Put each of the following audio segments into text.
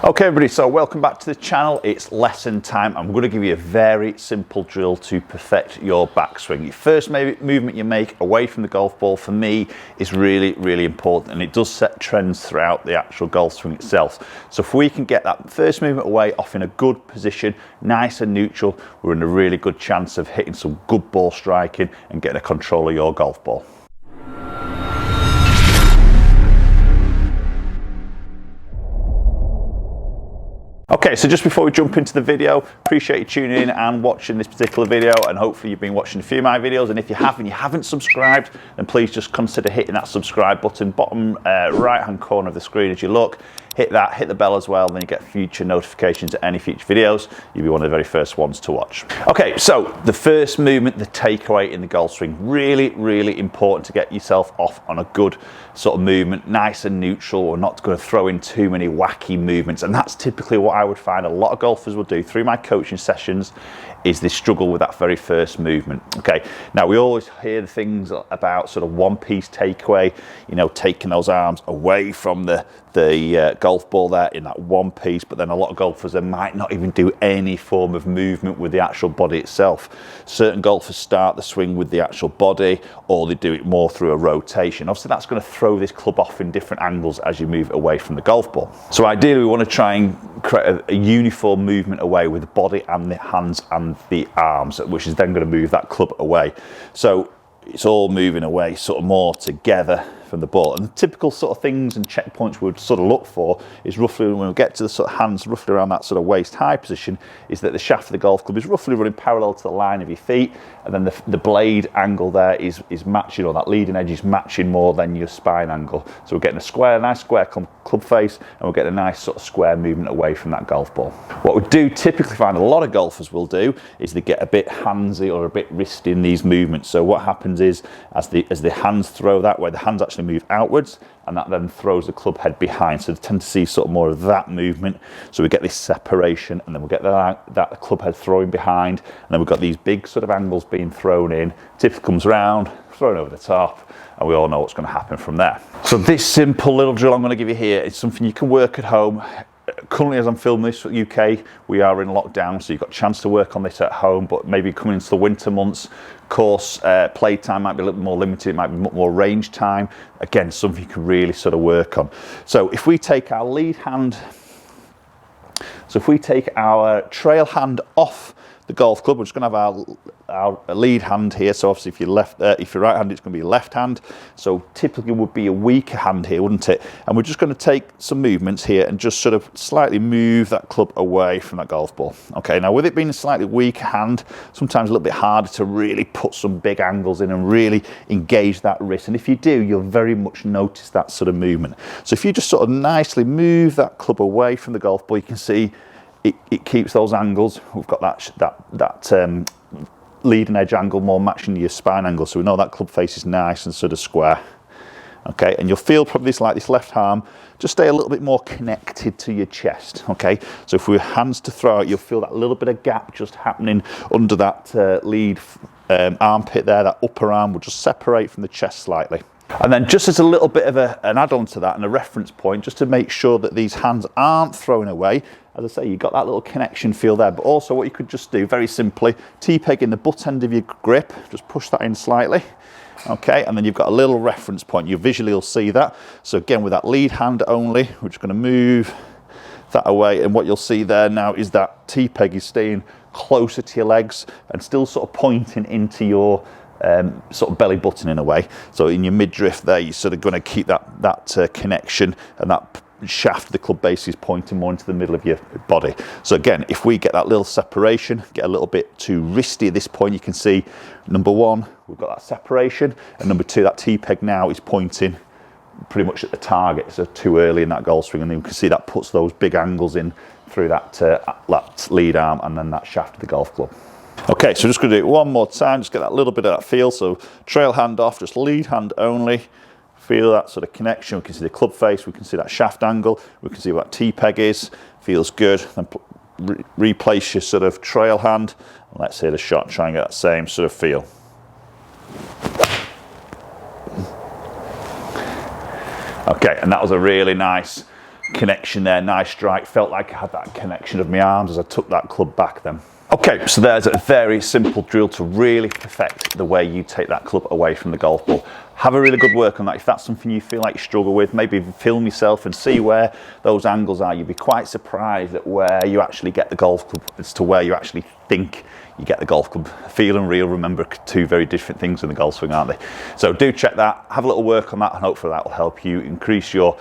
Okay everybody, so welcome back to the channel. It's lesson time. I'm going to give you a very simple drill to perfect your backswing. Your first movement you make away from the golf ball, for me, is really important, and it does set trends throughout the actual golf swing itself. So if we can get that first movement away off in a good position, nice and neutral, we're in a really good chance of hitting some good ball striking and getting a control of your golf ball. Okay, so just before we jump into the video, appreciate you tuning in and watching this particular video, and hopefully you've been watching a few of my videos, and if you haven't subscribed, then please just consider hitting that subscribe button, bottom right hand corner of the screen as you look. Hit that, hit the bell as well, then you get future notifications of any future videos. You'll be one of the very first ones to watch. Okay, so the first movement, the takeaway in the golf swing, really important to get yourself off on a good sort of movement, nice and neutral. We're not going to throw in too many wacky movements, and that's typically what I would find a lot of golfers will do through my coaching sessions, is they struggle with that very first movement. Okay, now we always hear the things about sort of one-piece takeaway, you know, taking those arms away from the golf ball there in that one piece, but then a lot of golfers, they might not even do any form of movement with the actual body itself. Certain golfers start the swing with the actual body, or they do it more through a rotation. Obviously that's going to throw this club off in different angles as you move away from the golf ball. So ideally we want to try and create a uniform movement away with the body and the hands and the arms, which is then going to move that club away. So it's all moving away sort of more together from the ball, and the typical sort of things and checkpoints we would sort of look for is roughly, when we get to the sort of hands roughly around that sort of waist high position, is that the shaft of the golf club is roughly running parallel to the line of your feet, and then the blade angle there is matching, or that leading edge is matching more than your spine angle. So we're getting a nice square club face, and we're getting a nice sort of square movement away from that golf ball. What we do typically find a lot of golfers will do is they get a bit handsy or a bit wristy in these movements. So what happens is, as the hands throw that way, the hands actually move outwards, and that then throws the club head behind. So they tend to see sort of more of that movement. So we get this separation, and then we'll get that club head throwing behind, and then we've got these big sort of angles being thrown in. Typically comes round, thrown over the top, and we all know what's going to happen from there. So this simple little drill I'm going to give you here is something you can work at home. Currently, as I'm filming this for UK, we are in lockdown, so you've got a chance to work on this at home, but maybe coming into the winter months, course play time might be a little more limited, it might be more range time. Again, something you can really sort of work on. So if we take our lead hand, so if we take our trail hand off the golf club, we're just going to have our lead hand here. So obviously if you're right hand, it's going to be your left hand. So typically would be a weaker hand here, wouldn't it? And we're just going to take some movements here and just sort of slightly move that club away from that golf ball. Okay, now with it being a slightly weaker hand, sometimes a little bit harder to really put some big angles in and really engage that wrist. And if you do, you'll very much notice that sort of movement. So if you just sort of nicely move that club away from the golf ball, you can see it keeps those angles. We've got that leading edge angle more matching your spine angle, so we know that club face is nice and sort of square. Okay, and you'll feel probably this left arm just stay a little bit more connected to your chest. Okay, so if we hands to throw out, you'll feel that little bit of gap just happening under that lead armpit there. That upper arm will just separate from the chest slightly. And then just as a little bit of an add-on to that and a reference point, just to make sure that these hands aren't thrown away, as I say, you've got that little connection feel there, but also what you could just do very simply, T-peg in the butt end of your grip, just push that in slightly. Okay, and then you've got a little reference point. You visually will see that. So again, with that lead hand only, we're just going to move that away, and what you'll see there now is that T-peg is staying closer to your legs and still sort of pointing into your sort of belly button in a way. So in your mid-drift there, you're sort of going to keep that connection, and that shaft of the club base is pointing more into the middle of your body. So again, if we get that little separation, get a little bit too wristy at this point, you can see number one, we've got that separation, and number two, that T-peg now is pointing pretty much at the target, so too early in that golf swing, and then you can see that puts those big angles in through that lead arm and then that shaft of the golf club. Okay, so just going to do it one more time, just get that little bit of that feel. So trail hand off, just lead hand only. Feel that sort of connection. We can see the club face, we can see that shaft angle, we can see what T-peg is. Feels good. Then replace your sort of trail hand, and let's hit a shot, try and get that same sort of feel. Okay, and that was a really nice connection there, nice strike. Felt like I had that connection of my arms as I took that club back then. Okay, so there's a very simple drill to really perfect the way you take that club away from the golf ball. Have a really good work on that. If that's something you feel like you struggle with, maybe film yourself and see where those angles are. You'd be quite surprised at where you actually get the golf club as to where you actually think you get the golf club. Feel and real, remember, two very different things in the golf swing, aren't they? So do check that, have a little work on that, and hopefully that will help you increase your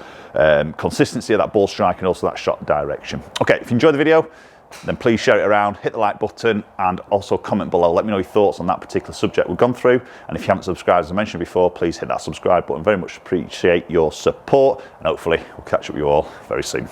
consistency of that ball strike and also that shot direction. Okay, if you enjoyed the video, then please share it around, hit the like button, and also comment below. Let me know your thoughts on that particular subject we've gone through. And if you haven't subscribed, as I mentioned before, please hit that subscribe button. Very much appreciate your support, and hopefully we'll catch up with you all very soon.